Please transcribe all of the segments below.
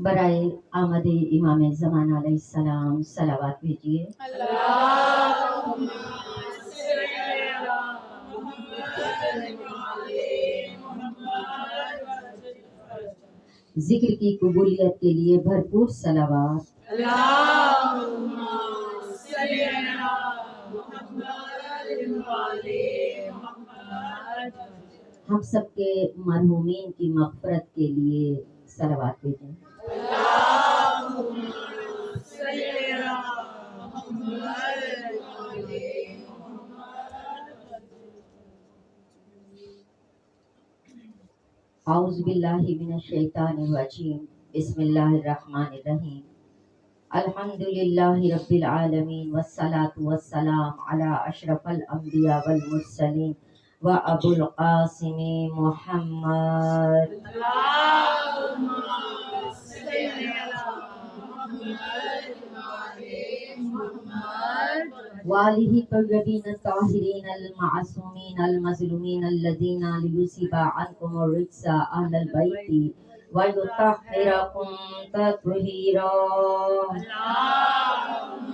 برائے آمد امام زمان علیہ السلام صلوات بھیجیے۔ اللہم صلی علی محمد وعلی محمد۔ ذکر کی قبولیت کے لیے بھرپور صلوات۔ اللہم صلی علی محمد وعلی محمد۔ ہم سب کے مرحومین کی مغفرت کے لیے صلوات بھیجیں۔ اللہم صلی علی محمد وعلی محمد۔ اعوذ باللہ من الشیطان الرجیم، بسم اللہ الرحمن الرحیم۔ الحمدللہ رب العالمین والصلاة والسلام علی اشرف الانبیاء والمرسلین و ابو القاسم محمد اللہم صلی علی محمد وعلی محمد۔ وآلہ طیبین الطاہرین المعصومین المظلومین الذین لیصیب عنکم الرجس اہل البیت ویطہرکم تطہیرا۔ اللہم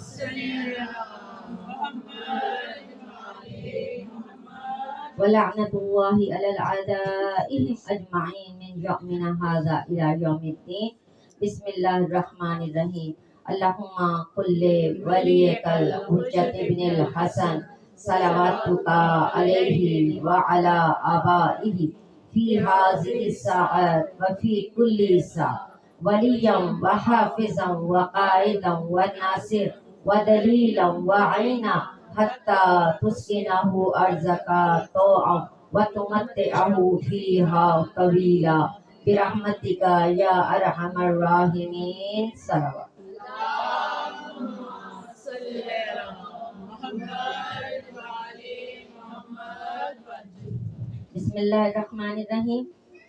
صلی علی محمد وعلی محمد۔ ولعنۃ اللہ علی اعدائہم اجمعین من یومنا ھذا الی یوم الدین۔ بسم اللہ الرحمن الرحیم۔ اللہم قل ولیک الحجۃ ابن الحسن صلواتک علیہ وعلی آبائہ فی ھذہ الساعۃ وفی کل ساعۃ ولیا وحافظا وقائدا وناصرا ودلیلا وعینا حتی تسکنہ ارضک طوعا وتمتعہ فیہا طویلا برحمتک یا ارحم الراحمین۔ صلوات۔ اللہم صلی علی محمد وعلی محمد۔ بسم اللہ الرحمن الرحیم۔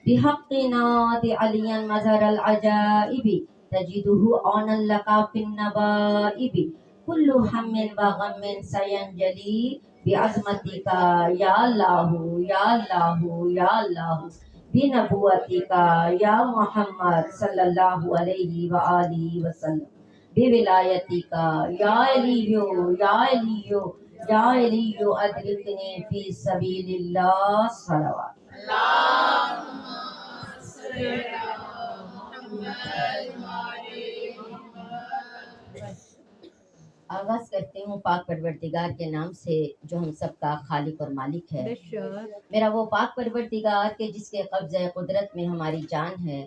بحق ناد علی مظہر العجائب تجدہ عونا لک فی النوائب کل ہم و غم سینجلی بعظمتک یا اللہ یا اللہ یا اللہ بنبوتک یا محمد صلی اللہ علیہ وآلہ وسلم بولایتک یا علی یا علی یا علی ادرکنی فی سبیل اللہ۔ صلوات۔ اللہم صلی علی محمد وعلی محمد۔ آغاز کرتی ہوں پاک پروردگار کے نام سے جو ہم سب کا خالق اور مالک ہے۔ میرا وہ پاک پروردگار کہ جس کے قبضہ قدرت میں ہماری جان ہے،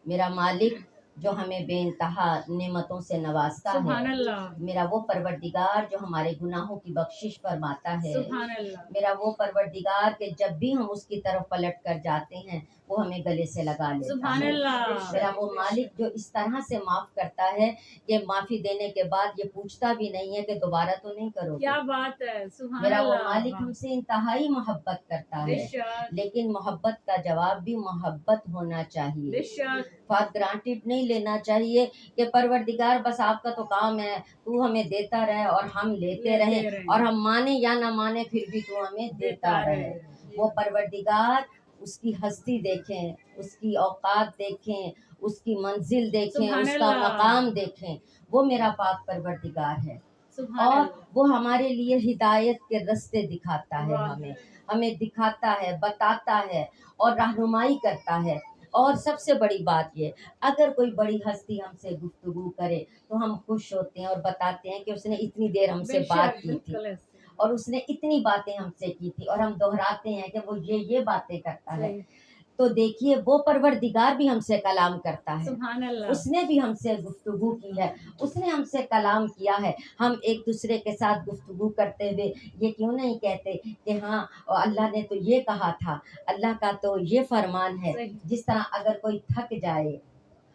میرا مالک جو ہمیں بے انتہا نعمتوں سے نوازتا سبحان ہے، اللہ۔ میرا وہ پروردگار جو ہمارے گناہوں کی بخشش فرماتا ہے، سبحان اللہ۔ میرا وہ پروردگار کہ جب بھی ہم اس کی طرف پلٹ کر جاتے ہیں وہ ہمیں گلے سے لگا لیتا سبحان ہے۔ اللہ۔ میرا وہ مالک جو اس طرح سے معاف کرتا ہے کہ معافی دینے کے بعد یہ پوچھتا بھی نہیں ہے کہ دوبارہ تو نہیں کرو گے۔ کیا بات ہے، سبحان میرا وہ اللہ۔ مالک ہم سے انتہائی محبت کرتا ہے، بے شک، لیکن محبت کا جواب بھی محبت ہونا چاہیے۔ بے شک۔ فار گرانٹیڈ نہیں لینا چاہیے کہ پروردگار بس آپ کا تو کام ہے تو ہمیں دیتا رہے اور ہم لیتے رہیں اور ہم مانے یا نہ مانے پھر بھی تو ہمیں دیتا رہے۔ وہ پروردگار، اس کی ہستی دیکھیں، اس کی اوقات دیکھیں، اس کی منزل دیکھیں، سبحان اس کا اللہ۔ مقام دیکھیں، وہ میرا پاک پروردگار ہے سبحان اور اللہ۔ وہ ہمارے لیے ہدایت کے رستے دکھاتا ہے، واہ۔ ہمیں دکھاتا ہے، بتاتا ہے اور رہنمائی کرتا ہے۔ اور سب سے بڑی بات یہ، اگر کوئی بڑی ہستی ہم سے گفتگو کرے تو ہم خوش ہوتے ہیں اور بتاتے ہیں کہ اس نے اتنی دیر ہم سے بے بات شک، کی تھی بالکل ایسے۔ اور اس نے اتنی باتیں ہم سے کی تھی اور ہم دہراتے ہیں کہ وہ یہ باتیں کرتا ہے۔ صحیح۔ تو دیکھیے وہ پروردگار بھی ہم سے کلام کرتا ہے، سبحان اللہ۔ اس نے بھی ہم سے گفتگو کی ہے، اس نے ہم سے کلام کیا ہے۔ ہم ایک دوسرے کے ساتھ گفتگو کرتے ہوئے یہ کیوں نہیں کہتے کہ ہاں اللہ نے تو یہ کہا تھا، اللہ کا تو یہ فرمان ہے۔ صحیح۔ جس طرح اگر کوئی تھک جائے،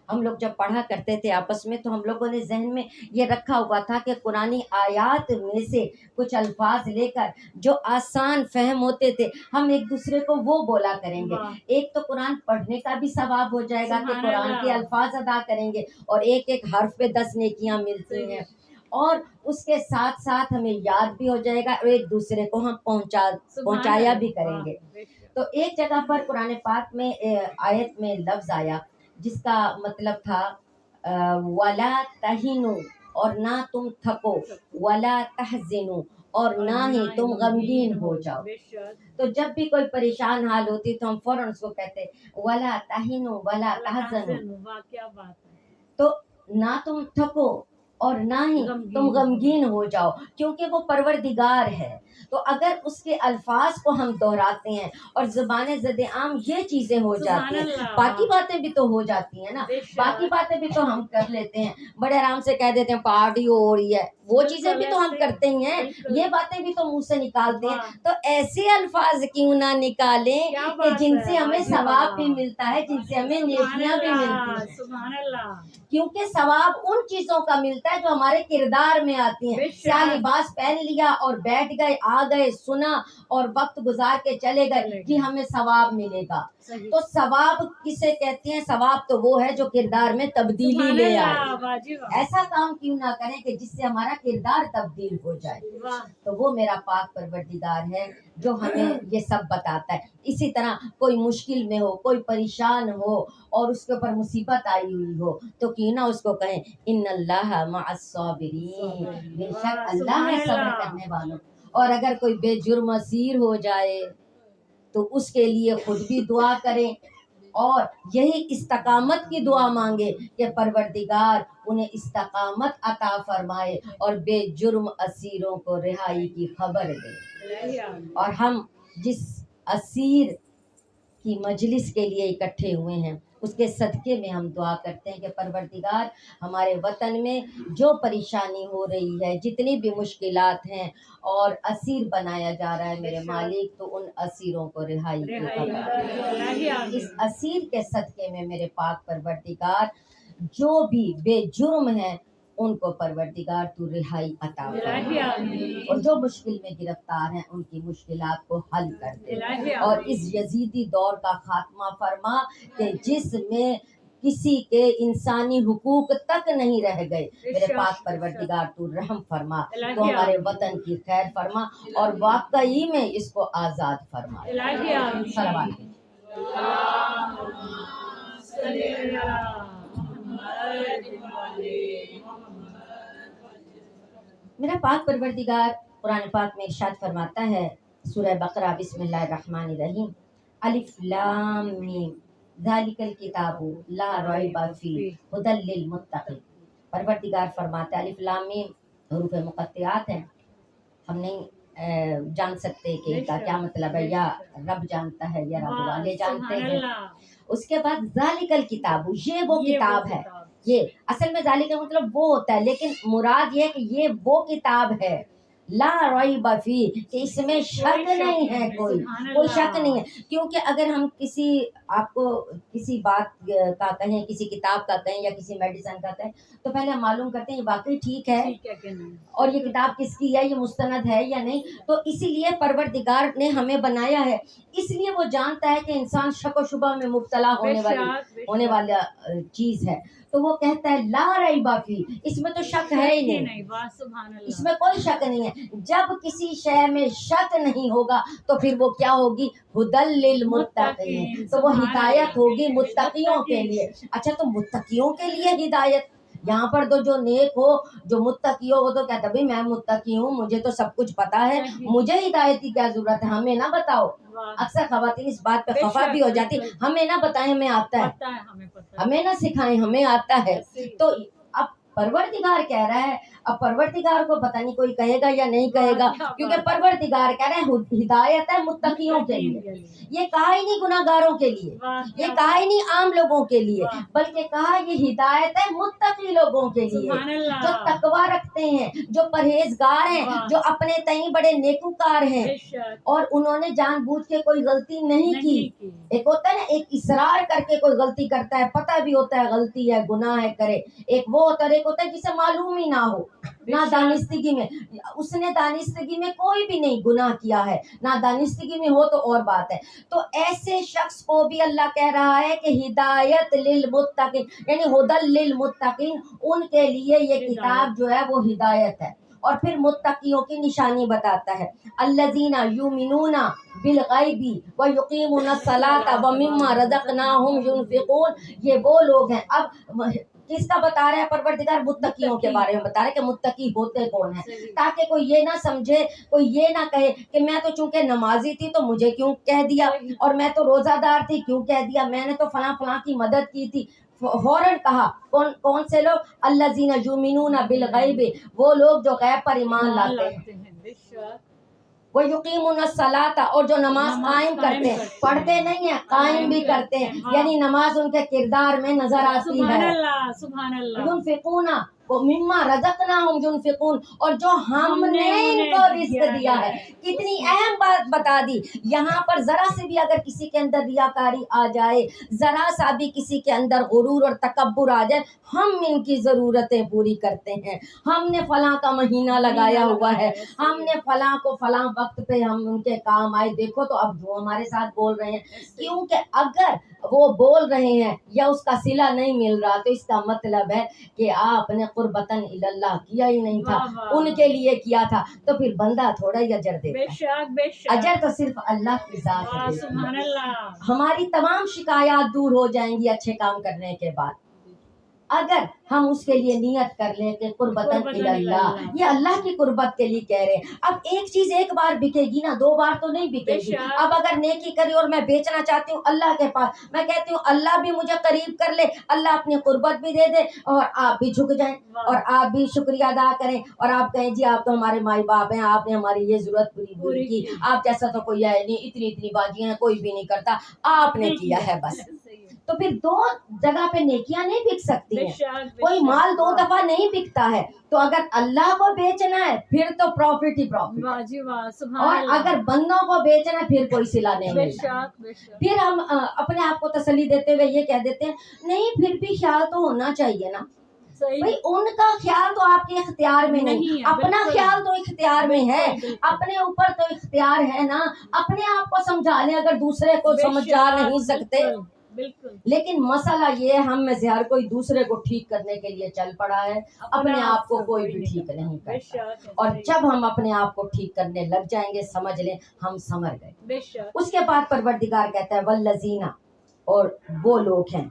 ہم لوگ جب پڑھا کرتے تھے آپس میں تو ہم لوگوں نے ذہن میں یہ رکھا ہوا تھا کہ قرآنی آیات میں سے کچھ الفاظ لے کر جو آسان فہم ہوتے تھے ہم ایک دوسرے کو وہ بولا کریں گے۔ واہ۔ ایک تو قرآن پڑھنے کا بھی ثواب ہو جائے گا کہ سبحان قرآن اللہ۔ کے الفاظ ادا کریں گے اور ایک ایک حرف پہ 10 نیکیاں ملتی ہیں، اور اس کے ساتھ ساتھ ہمیں یاد بھی ہو جائے گا اور ایک دوسرے کو ہم پہنچایا بھی کریں گے۔ تو ایک جگہ پر قرآن پاک میں آیت میں لفظ آیا جس کا مطلب تھا ولا تہینو، اور نہ تم تھکو، ولا تحزنو، اور نہ ہی تم غمگین ہو جاؤ. بے شک. تو جب بھی کوئی پریشان حال ہوتی تو ہم فوراً اس کو کہتے ولا تہینو ولا تحزنو. واہ کیا بات ہے. تو نہ تم تھکو اور نہ ہی تم غمگین ہو جاؤ، کیونکہ وہ پروردگار ہے. تو اگر اس کے الفاظ کو ہم دہراتے ہیں اور زبان زد عام یہ چیزیں ہو جاتی ہیں، باقی باتیں بھی تو ہو جاتی ہیں نا، باقی باتیں بھی تو ہم کر لیتے ہیں، بڑے آرام سے کہہ دیتے ہیں پارٹی ہو رہی ہے، وہ چیزیں بھی تو ہم کرتے ہی ہیں، یہ باتیں بھی تو منہ سے نکالتے ہیں. تو ایسے الفاظ کیوں نہ نکالیں کہ جن سے ہمیں ثواب بھی ملتا ہے، جن سے ہمیں نیکیاں بھی ملتی ہیں. سبحان اللہ. کیونکہ ثواب ان چیزوں کا ملتا ہے جو ہمارے کردار میں آتی ہیں. سیاہ لباس پہن لیا اور بیٹھ گئے، آ گئے، سنا اور وقت گزار کے چلے گئے کہ ہمیں ثواب ملے گا. تو ثواب کسے کہتے ہیں؟ ثواب تو وہ ہے جو کردار میں تبدیلی لے آئے. ایسا کام کیوں نہ کریں کہ جس سے ہمارا کردار تبدیل ہو جائے. تو وہ میرا پاک پروردگار ہے جو ہمیں یہ سب بتاتا ہے. اسی طرح کوئی مشکل میں ہو، کوئی پریشان ہو اور اس کے اوپر مصیبت آئی ہوئی ہو تو کیوں نہ اس کو کہیں ان اللہ مع الصابرین، بے شک اللہ ہے صبر کرنے والوں. اور اگر کوئی بے جرم اسیر ہو جائے تو اس کے لیے خود بھی دعا کریں اور یہی استقامت کی دعا مانگے کہ پروردگار انہیں استقامت عطا فرمائے اور بے جرم اسیروں کو رہائی کی خبر دے. اور ہم جس اسیر کی مجلس کے لیے اکٹھے ہوئے ہیں اس کے صدقے میں ہم دعا کرتے ہیں کہ پروردگار ہمارے وطن میں جو پریشانی ہو رہی ہے، جتنی بھی مشکلات ہیں اور اسیر بنایا جا رہا ہے میرے مالک، تو ان اسیروں کو رہائی کی خبر. اس اسیر کے صدقے میں میرے پاک پروردگار جو بھی بے جرم ہیں ان کو پروردگار تو رہائی عطا فرما، اور جو مشکل میں گرفتار ہیں ان کی مشکلات کو حل کر دے، اور اس یزیدی دور کا خاتمہ فرما کہ جس میں کسی کے انسانی حقوق تک نہیں رہ گئے. میرے پاک پروردگار تو رحم فرما، تو ہمارے وطن کی خیر فرما اور واقعی میں اس کو آزاد فرما. صلوات. میرا پاک پروردگار قرآن پاک میں ارشاد فرماتا ہے سورہ بقرہ بسم اللہ الرحمن الرحیم الف لام میم ذالک الکتاب لا ریب فیہ ھدی للمتقین. پروردگار فرماتا ہے الف لام میم حروف مقطعات ہیں، ہم نہیں جان سکتے کہ ان کا کیا مطلب ہے، یا رب جانتا ہے یا رب والے جانتے ہیں. اس کے بعد ذالک الکتاب، یہ وہ کتاب ہے. یہ اصل میں ذالک کا مطلب وہ ہوتا ہے، لیکن مراد یہ ہے کہ یہ وہ کتاب ہے لا ریب فیہ، کہ اس میں شک نہیں ہے، کوئی شک نہیں ہے. کیونکہ اگر ہم کسی آپ کو کسی بات کا کہیں، کسی کتاب کا کہیں یا کسی میڈیسن کا کہیں تو پہلے ہم معلوم کرتے ہیں یہ واقعی ٹھیک ہے اور یہ کتاب کس کی ہے، یہ مستند ہے یا نہیں. تو اسی لیے پروردگار نے ہمیں بنایا ہے، اس لیے وہ جانتا ہے کہ انسان شک و شبہ میں مبتلا ہونے والا چیز ہے. تو وہ کہتا ہے لا ریب فیہ، اس میں تو شک ہے ہی نہیں، اس میں کوئی شک نہیں ہے. جب کسی شے میں شک نہیں ہوگا تو پھر وہ کیا ہوگی؟ ھدی للمتقین، تو وہ ہدایت ہوگی متقیوں کے لیے. اچھا تو متقیوں کے لیے ہدایت، یہاں پر تو جو نیک ہو، جو متقی ہو، وہ تو کہتا بھائی میں متقی ہوں، مجھے تو سب کچھ پتا ہے، مجھے ہدایت کی کیا ضرورت ہے، ہمیں نہ بتاؤ. اکثر خواتین اس بات پہ خفا بھی ہو جاتی، ہمیں نہ بتائیں ہمیں آتا ہے، ہمیں نہ سکھائیں ہمیں آتا ہے. تو اب پروردگار کہہ رہا ہے، اب پروردگار کو پتہ نہیں کوئی کہے گا یا نہیں کہے گا، کیونکہ پروردگار کہہ رہا ہے ہدایت ہے متقیوں کے لیے. یہ کہا ہی نہیں گناہ گاروں کے لیے، یہ کہا ہی نہیں عام لوگوں کے لیے، بلکہ کہا یہ ہدایت ہے متقی لوگوں کے لیے، جو تقوی رکھتے ہیں، جو پرہیزگار ہیں، جو اپنے تئیں بڑے نیکوکار ہیں اور انہوں نے جان بوجھ کے کوئی غلطی نہیں کی. ایک ہوتا ہے نا، ایک اصرار کر کے کوئی غلطی کرتا ہے، پتہ بھی ہوتا ہے غلطی ہے، گناہ ہے، کرے. ایک وہ ہوتا ہے، ایک ہوتا ہے جسے معلوم ہی نہ ہو، نہ دانستگی میں، اس نے دانستگی میں کوئی بھی نہیں گناہ کیا ہے، نہ دانستگی میں ہو تو اور بات ہے. تو ایسے شخص کو بھی اللہ کہہ رہا ہے کہ ہدایت للمتقین، یعنی ھدی للمتقین، ان کے لیے یہ کتاب جو ہے وہ ہدایت ہے. اور پھر متقیوں کی نشانی بتاتا ہے، الذین یؤمنون بالغیب ویقیمون الصلاۃ ومما رزقناہم ینفقون، یہ وہ لوگ ہیں۔ اب کس کا بتا رہا ہے پروردگار؟ متقیوں کے بارے میں بتا رہا ہے کہ متقی ہوتے کون ہیں، تاکہ کوئی یہ نہ سمجھے، کوئی یہ نہ کہے کہ میں تو چونکہ نمازی تھی تو مجھے کیوں کہہ دیا، اور میں تو روزہ دار تھی کیوں کہہ دیا، میں نے تو فلاں فلاں کی مدد کی تھی۔ فوراً کہا کون سے لوگ؟ الذین یؤمنون بالغیب، وہ لوگ جو غیب پر ایمان لاتے ہیں، بے شک وہ یقیمون الصلاۃ، اور جو نماز قائم کرتے ہیں، پڑھتے نہیں ہیں قائم بھی کرتے ہیں، یعنی نماز ان کے کردار میں نظر آتی سبحان ہے۔ اللہ سبحان اللہ، ینفقون وہ مما رزقناہم ینفقون، اور جو ہم نے ان کو رزق دیا ہے۔ کتنی اہم بات بتا دی یہاں پر، ذرا سے بھی اگر کسی کے اندر ریاکاری آ جائے، ذرا سا بھی کسی کے اندر غرور اور تکبر آ جائے، ہم ان کی ضرورتیں پوری کرتے ہیں، ہم نے فلاں کا مہینہ لگایا ہوا ہے، ہم نے فلاں کو فلاں وقت پہ ہم ان کے کام آئے، دیکھو تو اب جو ہمارے ساتھ بول رہے ہیں، کیونکہ اگر وہ بول رہے ہیں یا اس کا صلہ نہیں مل رہا تو اس کا مطلب ہے کہ آپ نے قربتاً اللہ کیا ہی نہیں تھا، ان کے لیے کیا تھا، تو پھر بندہ تھوڑا ہی اجر دیتا بے ہے، شک بے شک، اجر تو صرف اللہ کی ذات ہے۔ سبحان اللہ، ہماری تمام شکایات دور ہو جائیں گی اچھے کام کرنے کے بعد، اگر ہم اس کے لیے نیت کر لیں کہ قربتاً اللہ، یہ اللہ کی قربت کے لیے کہہ رہے ہیں۔ اب ایک چیز ایک بار بکے گی نا، دو بار تو نہیں بکے گی۔ اب اگر نیکی کری اور میں بیچنا چاہتی ہوں اللہ کے پاس، میں کہتی ہوں اللہ بھی مجھے قریب کر لے، اللہ اپنی قربت بھی دے دے، اور آپ بھی جھک جائیں اور آپ بھی شکریہ ادا کریں، اور آپ کہیں جی آپ تو ہمارے مائی باپ ہیں، آپ نے ہماری یہ ضرورت پوری کی، آپ جیسا تو کوئی ہے نہیں، اتنی باجیاں ہیں کوئی بھی نہیں کرتا، آپ نے کیا ہے بس۔ تو پھر دو جگہ پہ نیکیاں نہیں بک سکتی ہیں، کوئی مال دو دفعہ نہیں بکتا ہے، تو اگر اللہ کو بیچنا ہے پھر تو پروفٹ ہی پروفٹ ہے، اور اگر بندوں کو بیچنا ہے پھر کوئی صلہ نہیں ملتا۔ پھر ہم اپنے آپ کو تسلی دیتے ہوئے یہ کہہ دیتے ہیں نہیں پھر بھی خیال تو ہونا چاہیے نا، بھئی ان کا خیال تو آپ کے اختیار میں نہیں، اپنا خیال تو اختیار میں ہے، اپنے اوپر تو اختیار ہے نا، اپنے آپ کو سمجھا لیں اگر دوسرے کو سمجھا نہیں سکتے۔ لیکن مسئلہ یہ ہے ہم میں سے ہر کوئی دوسرے کو ٹھیک کرنے کے لیے چل پڑا ہے، اپنے آپ کو کوئی بھی ٹھیک نہیں کرتا، اور جب ہم اپنے آپ کو ٹھیک کرنے لگ جائیں گے سمجھ لیں ہم سمر گئے۔ اس کے بعد پروردگار کہتا ہے والذین، اور وہ لوگ ہیں،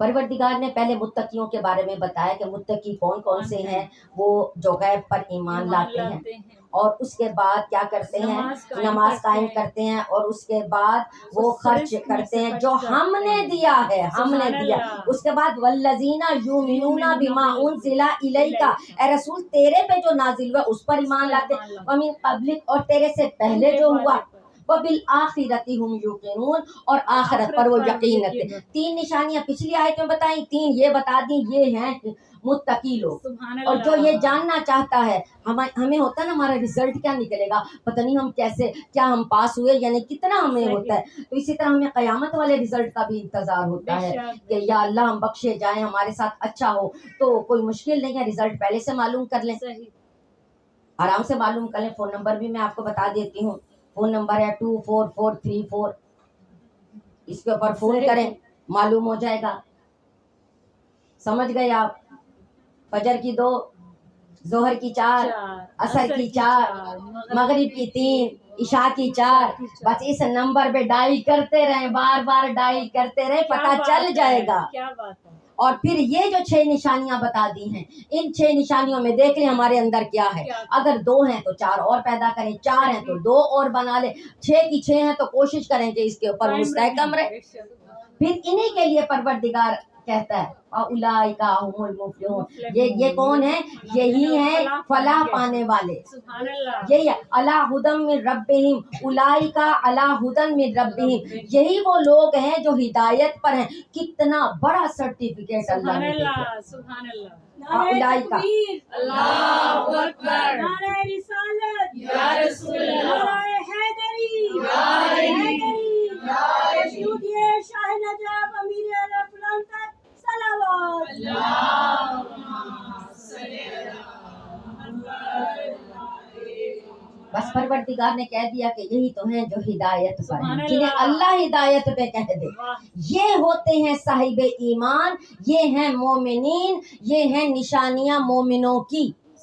پروردگار نے پہلے متقیوں کے بارے میں بتایا کہ متقی کون کون سے ہیں، وہ جو غیب پر ایمان لاتے ہیں، اور اس کے بعد کیا کرتے ہیں؟ نماز قائم کرتے ہیں، اور اس کے بعد وہ خرچ کرتے ہیں جو ہم نے دیا ہے، ہم نے دیا۔ اس کے بعد والذین یؤمنون بما انزل الیک، اے رسول تیرے پہ جو نازل ہوا اس پر ایمان لاتے ہیں، ومن قبلک، اور تیرے سے پہلے جو ہوا، وبالآخرۃ ہم یوقنون، اور آخرت پر وہ یقین رکھتے ہیں۔ تین نشانیاں پچھلی آیت میں بتائیں، تین یہ بتا دیں، یہ ہیں متقی لوگ۔ اور جو یہ جاننا چاہتا ہے، ہمیں ہوتا ہے نا ہمارا رزلٹ کیا نکلے گا، پتہ نہیں ہم کیسے، کیا ہم پاس ہوئے یعنی کتنا ہمیں ہوتا ہے، تو اسی طرح ہمیں قیامت والے رزلٹ کا بھی انتظار ہوتا ہے کہ یا اللہ ہم بخشے جائیں، ہمارے ساتھ اچھا ہو، تو کوئی مشکل نہیں ہے، رزلٹ پہلے سے معلوم کر لیں، آرام سے معلوم کر لیں۔ فون نمبر بھی میں آپ کو بتا دیتی ہوں، فون نمبر ہے 24434، اس کے اوپر فون کریں معلوم ہو جائے گا۔ سمجھ گئے آپ؟ فجر کی 2، ظہر کی 4، عصر کی 4، مغرب کی 3، عشاء کی 4، بس اس نمبر پہ ڈائل کرتے رہیں، بار بار ڈائل کرتے رہیں، پتہ چل جائے گا۔ اور پھر یہ جو 6 نشانیاں بتا دی ہیں، ان 6 نشانیوں میں دیکھ لیں ہمارے اندر کیا ہے، اگر 2 ہیں تو 4 اور پیدا کریں، 4 ہیں تو 2 اور بنا لیں، 6 کی 6 ہیں تو کوشش کریں کہ اس کے اوپر مستحکم رہے۔ پھر انہی کے لیے پروردگار کہتا ہے اولئک هم المفلحون، یہ کون ہیں؟ یہی ہیں فلاح پانے والے، یہی علی ھدی من ربہم، اولئک علی ھدی من ربہم، یہی وہ لوگ ہیں جو ہدایت پر ہیں۔ کتنا بڑا سرٹیفکیٹ اللہ نے دیا، سبحان اللہ، اولئک، اللہ اکبر، نعرہ رسالت یا رسول اللہ، نعرہ حیدری یا حیدری، مشہود شاہ نجف امیر عرب لنکر، صلوات بس پروردگار نے کہہ دیا کہ یہی تو ہیں جو ہدایت پر ہیں، جنہیں اللہ ہدایت پہ کہہ دے، یہ ہوتے ہیں صاحب ایمان، یہ ہیں مومنین، یہ ہیں نشانیاں مومنوں کی۔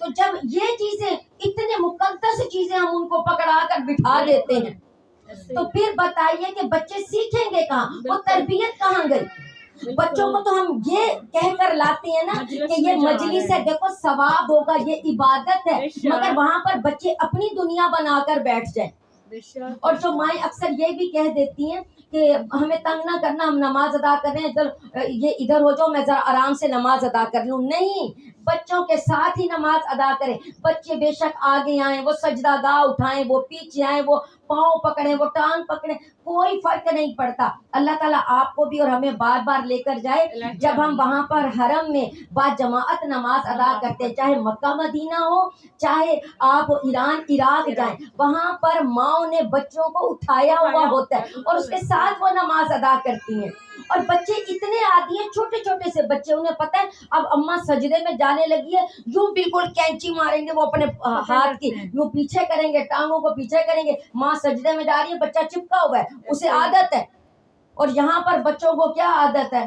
تو جب یہ چیزیں اتنے مقدس چیزیں ہم ان کو پکڑا کر بٹھا دیتے ہیں تو پھر بتائیے کہ بچے سیکھیں گے کہاں، وہ تربیت کہاں گئی؟ بچوں کو تو ہم یہ کہہ کر لاتے ہیں نا کہ یہ مجلس ہے، دیکھو ثواب ہوگا، یہ عبادت ہے، مگر وہاں پر بچے اپنی دنیا بنا کر بیٹھ جائیں. اور جو مائیں اکثر یہ بھی کہہ دیتی ہیں کہ ہمیں تنگ نہ کرنا، ہم نماز ادا کر رہے ہیں، ادھر ہو جاؤ، میں ذرا آرام سے نماز ادا کر لوں. نہیں، بچوں کے ساتھ ہی نماز ادا کریں. بچے بے شک آگے آئیں، وہ سجدہ گاہ اٹھائیں، وہ پیچھے آئیں، وہ پاؤں پکڑیں، وہ ٹانگ پکڑیں، کوئی فرق نہیں پڑتا. اللہ تعالیٰ آپ کو بھی اور ہمیں بار بار لے کر جائے جب ہم وہاں پر حرم میں با جماعت نماز ادا کرتے، چاہے مکہ مدینہ ہو، چاہے آپ ایران عراق جائیں، وہاں پر ماؤں نے بچوں کو اٹھایا ہوا ہوتا ہے اور اس کے ساتھ وہ نماز ادا کرتی ہیں. اور بچے اتنے عادی ہیں، چھوٹے چھوٹے سے بچے، انہیں پتہ ہے اب اماں سجدے میں جانے لگی ہے، یوں بالکل کینچی ماریں گے، وہ اپنے ہاتھ کی یوں پیچھے کریں گے، ٹانگوں کو پیچھے کریں گے، ماں سجدے میں جا رہی ہے، بچہ چپکا ہوا ہے، اسے عادت ہے. اور یہاں پر بچوں کو کیا عادت ہے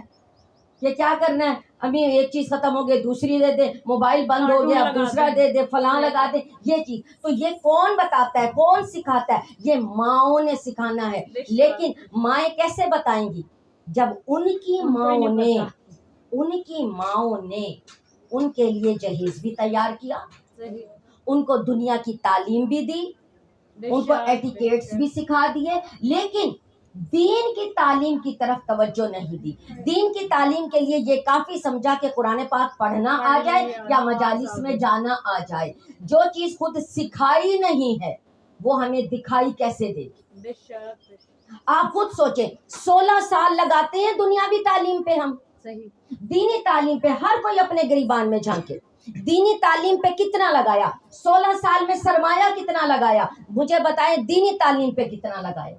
کہ کیا کرنا ہے، ابھی ایک چیز ختم ہو گئی دوسری دے دے، موبائل بند ہو گیا دوسرا دے دے، فلاں لگا دے، یہ چیز. تو یہ کون بتاتا ہے، کون سکھاتا ہے؟ یہ ماؤں نے سکھانا ہے. لیکن مائیں کیسے بتائیں گی جب ان کی ماؤں نے ان کے لیے جہیز بھی تیار کیا، ان کو دنیا کی تعلیم بھی دی، ان کو ایٹیکیٹس بھی سکھا دیے، لیکن دین کی تعلیم کی طرف توجہ نہیں دی. دین کی تعلیم کے لیے یہ کافی سمجھا کہ قرآن پاک پڑھنا آ جائے یا مجالس میں جانا آ جائے. جو چیز خود سکھائی نہیں ہے وہ ہمیں دکھائی کیسے دے گی؟ آپ خود سوچیں، 16 سال لگاتے ہیں دنیاوی تعلیم پہ، ہم دینی تعلیم پہ ہر کوئی اپنے گریبان میں جھانکے. دینی تعلیم پہ کتنا لگایا؟ 16 سال میں سرمایہ کتنا لگایا؟ مجھے بتائیں دینی تعلیم پہ کتنا لگایا؟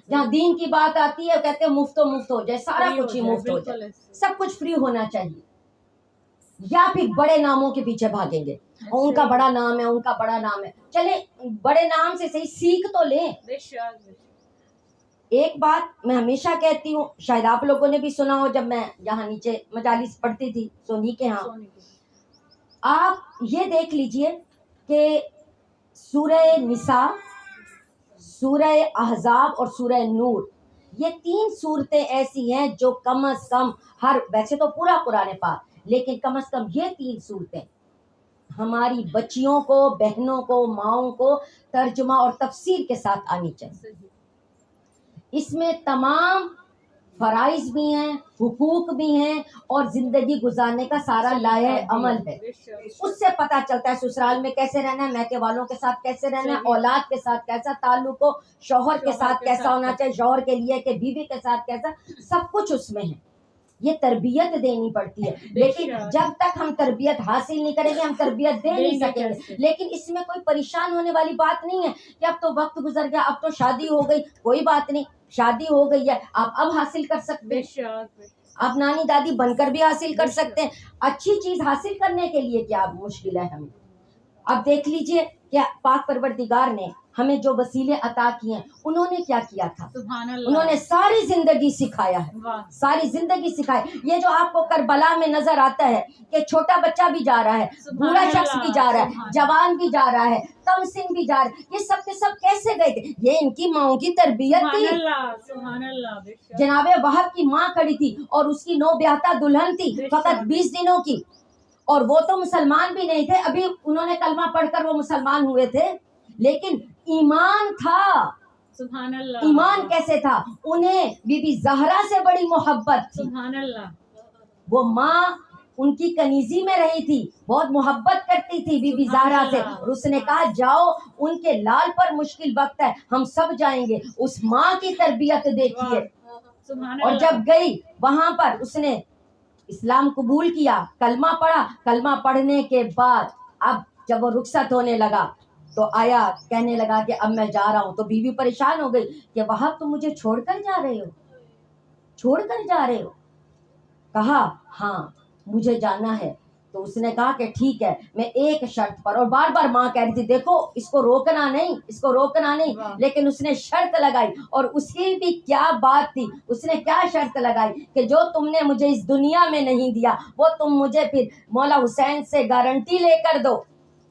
جہاں دین کی بات آتی ہے کہتے ہیں مفت ہو جائے، سارا کچھ ہی مفت ہو جائے، سب کچھ فری ہونا چاہیے. یا پھر بڑے ناموں کے پیچھے بھاگیں گے، ان کا بڑا نام ہے، ان کا بڑا نام ہے. چلے بڑے نام سے صحیح سیکھ تو لیں. ایک بات میں ہمیشہ کہتی ہوں، شاید آپ لوگوں نے بھی سنا ہو، جب میں یہاں نیچے مجالس پڑھتی تھی سونی کے ہاں، آپ یہ دیکھ لیجئے کہ سورہ نساء، سورہ احزاب اور سورہ نور، یہ 3 صورتیں ایسی ہیں جو کم از کم ویسے تو پورا قرآن پاک، لیکن کم از کم یہ 3 صورتیں ہماری بچیوں کو، بہنوں کو، ماؤں کو ترجمہ اور تفسیر کے ساتھ آنی چاہیے. اس میں تمام فرائض بھی ہیں، حقوق بھی ہیں، اور زندگی گزارنے کا سارا لائحہ عمل ہے. اس سے پتہ چلتا ہے سسرال میں کیسے رہنا ہے، میکے والوں کے ساتھ کیسے رہنا ہے، اولاد کے ساتھ کیسا تعلق ہو، شوہر کے ساتھ کیسا ہونا چاہیے، شوہر کے لیے کہ بیوی کے ساتھ کیسا، سب کچھ اس میں ہے. یہ تربیت دینی پڑتی ہے، لیکن جب تک ہم تربیت حاصل نہیں کریں گے ہم تربیت دے نہیں سکیں گے. لیکن اس میں کوئی پریشان ہونے والی بات نہیں ہے کہ اب تو وقت گزر گیا، اب تو شادی ہو گئی، کوئی بات نہیں، شادی ہو گئی ہے، آپ اب حاصل کر سکتے ہیں، آپ نانی دادی بن کر بھی حاصل کر سکتے ہیں. اچھی چیز حاصل کرنے کے لیے کیا مشکل ہے ہمیں؟ اب دیکھ لیجئے کہ پاک پروردگار نے ہمیں جو وسیلے عطا کیے ہیں، انہوں نے کیا کیا تھا؟ انہوں نے ساری زندگی سکھایا ہے، ساری زندگی سکھائی. یہ جو آپ کو کربلا میں نظر آتا ہے کہ چھوٹا بچہ بھی جا رہا ہے، بوڑھا شخص بھی جا رہا ہے، جوان بھی جا رہا ہے، کم سن بھی جا رہا ہے، یہ سب کے سب کیسے گئے تھے؟ یہ ان کی ماؤں کی تربیت تھی. جناب وہب کی ماں کھڑی تھی اور اس کی 9 بیاہتا دلہن تھی، فقط 20 دنوں کی، اور وہ تو مسلمان بھی نہیں تھے، ابھی انہوں نے کلمہ پڑھ کر وہ مسلمان ہوئے تھے، لیکن ایمان تھا. سبحان اللہ. ایمان کیسے تھا؟ انہیں بی بی زہرا سے بڑی محبت تھی. سبحان اللہ. وہ ماں ان کی کنیزی میں رہی تھی، بہت محبت کرتی تھی بی بی زہرا سے، اور اس نے کہا جاؤ، ان کے لال پر مشکل وقت ہے، ہم سب جائیں گے. اس ماں کی تربیت دیکھیے. اور جب گئی وہاں پر اس نے اسلام قبول کیا، کلمہ پڑھا، کلمہ پڑھنے کے بعد اب جب وہ رخصت ہونے لگا تو آیا، کہنے لگا کہ اب میں جا رہا ہوں. تو بیوی پریشان ہو گئی کہ وہاں تم مجھے چھوڑ کر جا رہے ہو، چھوڑ کر جا رہے ہو؟ کہا ہاں مجھے جانا ہے. تو اس نے کہا کہ ٹھیک ہے، میں ایک شرط پر، اور بار بار ماں کہہ رہی تھی دیکھو اس کو روکنا نہیں، اس کو روکنا نہیں، لیکن اس نے شرط لگائی. اور اس کی بھی کیا بات تھی، اس نے کیا شرط لگائی کہ جو تم نے مجھے اس دنیا میں نہیں دیا وہ تم مجھے پھر مولا حسین سے گارنٹی لے کر دو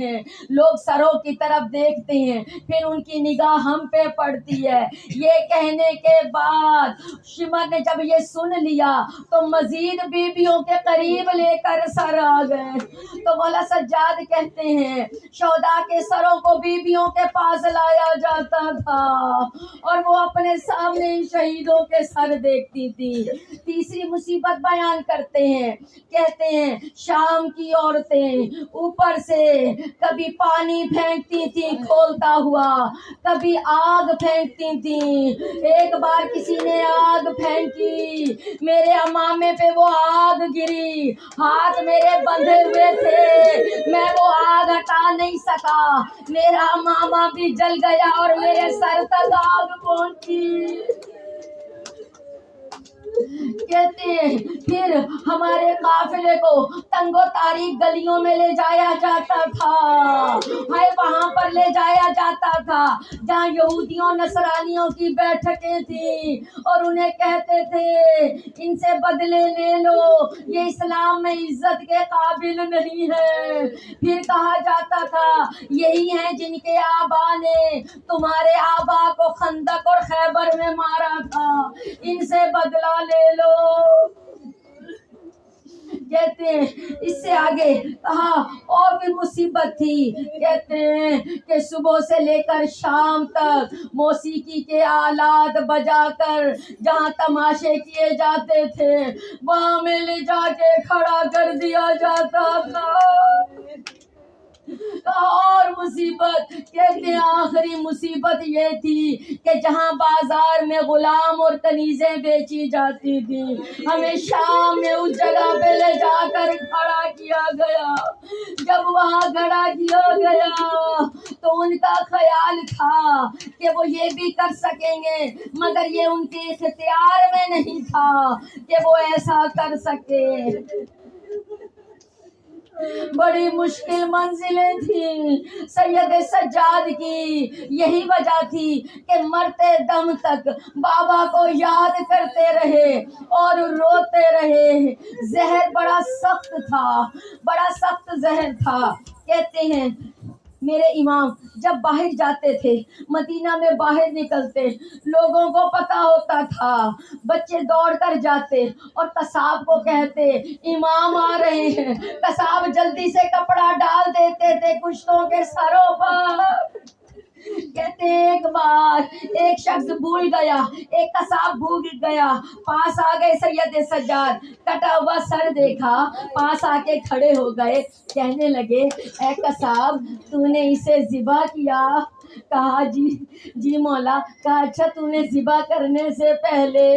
ہیں، لوگ سروں کی طرف دیکھتے ہیں، پھر ان کی نگاہ ہم پہ پڑتی ہے۔ یہ کہنے کے بعد شمر نے جب یہ سن لیا تو مزید بیویوں کے قریب لے کر سر آ گئے۔ تو مولا سجاد کہتے ہیں شہداء کے سروں کو بیویوں کے پاس لایا جاتا تھا اور وہ اپنے سامنے ان شہیدوں کے سر دیکھتی تھی۔ تیسری مصیبت بیان کرتے ہیں، کہتے ہیں شام کی عورتیں اوپر سے کبھی پانی پھینکتی تھی کھولتا ہوا، کبھی آگ پھینکتی تھی۔ ایک بار کسی نے آگ پھینکی، میرے امامے پہ وہ آگ گری، ہاتھ میرے بندھے ہوئے تھے، میں وہ آگ ہٹا نہیں سکا، میرا امامہ بھی جل گیا اور میرے سر تک آگ پہنچی۔ کہتے ہیں پھر ہمارے قافلے کو تنگ و تاریک گلیوں میں لے جایا جاتا تھا، وہاں پر لے جایا جاتا تھا جہاں یہودیوں نصرانیوں کی بیٹھکیں تھیں، اور انہیں کہتے تھے ان سے بدلے لے لو، یہ اسلام میں عزت کے قابل نہیں ہے۔ پھر کہا جاتا تھا یہی ہیں جن کے آبا نے تمہارے آبا کو خندق اور خیبر میں مارا تھا، ان سے بدلہ لے لو۔ کہتے ہیں اس سے آگے کہا اور بھی مصیبت تھی، کہتے ہیں کہ صبح سے لے کر شام تک موسیقی کے آلات بجا کر جہاں تماشے کیے جاتے تھے وہاں میں لے جا کے کھڑا کر دیا جاتا تھا۔ اور مصیبت کہتے ہیں آخری مصیبت یہ تھی کہ جہاں بازار میں غلام اور کنیزیں بیچی جاتی تھی ہمیں شام میں اس جگہ پہ لے جا کر کھڑا کیا گیا۔ جب وہاں کھڑا کیا گیا تو ان کا خیال تھا کہ وہ یہ بھی کر سکیں گے، مگر یہ ان کے اختیار میں نہیں تھا کہ وہ ایسا کر سکے۔ بڑی مشکل منزلیں تھیں سید سجاد کی، یہی وجہ تھی کہ مرتے دم تک بابا کو یاد کرتے رہے اور روتے رہے۔ زہر بڑا سخت تھا، بڑا سخت زہر تھا۔ کہتے ہیں میرے امام جب باہر جاتے تھے، مدینہ میں باہر نکلتے، لوگوں کو پتا ہوتا تھا، بچے دوڑ کر جاتے اور قصاب کو کہتے امام آ رہے ہیں، قصاب جلدی سے کپڑا ڈال دیتے تھے کشتوں کے سروں پر۔ کہتے ایک بار ایک شخص بھول گیا، ایک قصاب بھول گیا، پاس آ گئے سید سجاد، کٹا ہوا سر دیکھا، پاس آ کے کھڑے ہو گئے، کہنے لگے اے قصاب تو نے اسے ذبح کیا؟ کہا جی مولا۔ کہا اچھا تو نے ذبح کرنے سے پہلے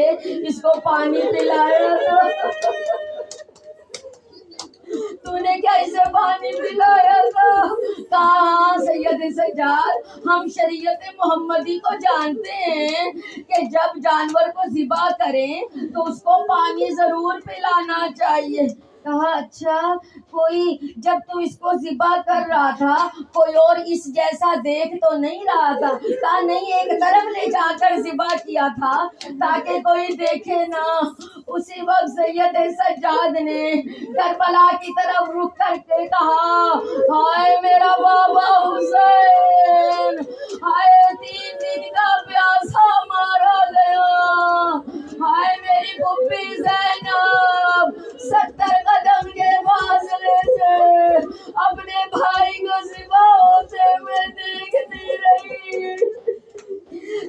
اس کو پانی پلایا تھا؟ تو نے کیا اسے پانی پلایا تھا؟ کہا سید سجاد ہم شریعت محمدی کو جانتے ہیں کہ جب جانور کو ذبح کریں تو اس کو پانی ضرور پلانا چاہیے۔ کہا اچھا کوئی جب تو اس کو ذبح کر رہا تھا کوئی اور اس جیسا دیکھ تو نہیں رہا تھا؟ کہا نہیں، ایک طرف لے جا کر ذبح کیا تھا تاکہ کوئی دیکھے نہ۔ اسی وقت سید سجاد نے کربلا کی طرف رخ کر کے کہا ہائے میرا بابا حسین، ہائے 3 دن کا پیاسا مارا گیا، ہائے میری پھوپھی زینب 70 قدم کے فاصلے سے اپنے بھائی کو ذبح ہوتے ہوئے دیکھتی رہی۔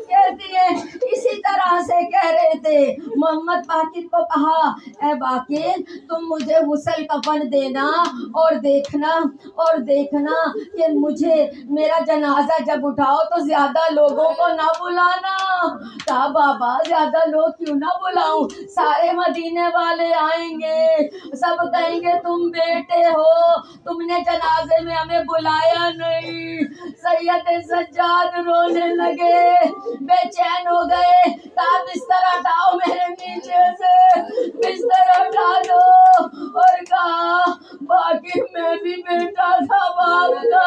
کہتی ہے اسی طرح سے کہہ رہے تھے۔ محمد باقر کو کہا اے باقر تم مجھے غسل کفن دینا اور دیکھنا کہ مجھے میرا جنازہ جب اٹھاؤ تو زیادہ لوگوں کو نہ بلانا۔ کہا بابا زیادہ لوگ کیوں نہ بلاؤں، سارے مدینے والے آئیں گے، سب کہیں گے تم بیٹے ہو، تم نے جنازے میں ہمیں بلایا نہیں۔ سید سجاد رونے لگے، بے چین ہو گئے، کہا بستر ہٹاؤ میرے نیچے سے، بستر ہٹا دو، اور کہا باقی میں بھی بیٹا تھا باپ کا،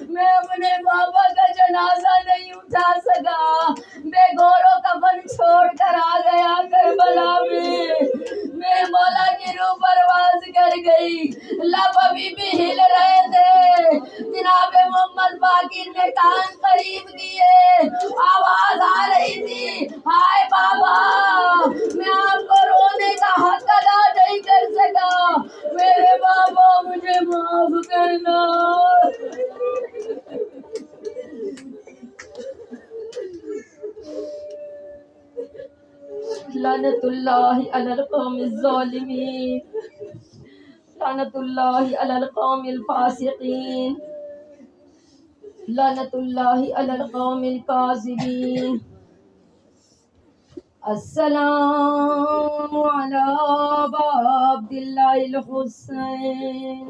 میں اپنے بابا کا جنازہ نہیں اٹھا سکا، بے گور و کفن چھوڑ کر آ گیا کربلا میں، میں مولا کی روح پرواز کر گئی، لب ابھی بھی ہل رہے تھے، جناب محمد باقر نے کان قریب کیے، آواز آ رہی تھی، ہائے بابا میں آپ کو رونے کا حق ادا نہیں کر سکا، میرے بابا مجھے معاف کرنا۔ لعنت اللہ علی القوم الظالمین، لعنت اللہ علی القوم الفاسقین، لعنت اللہ علی القوم الکاذبین۔ السلام علی ابا عبداللہ الحسین،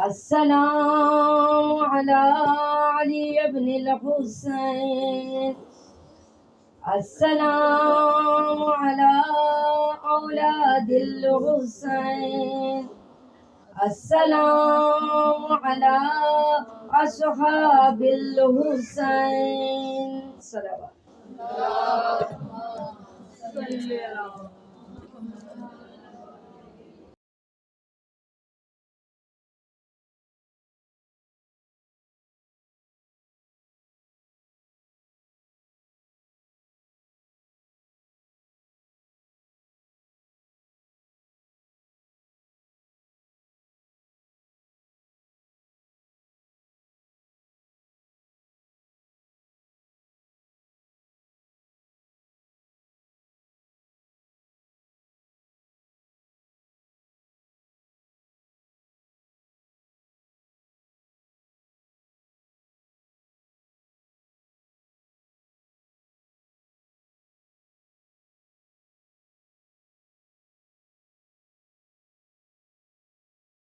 السلام علی علی ابن الحسین، السلام علی اولاد الحسین، السلام علی اصحاب الحسین۔ صلوات صلی اللہ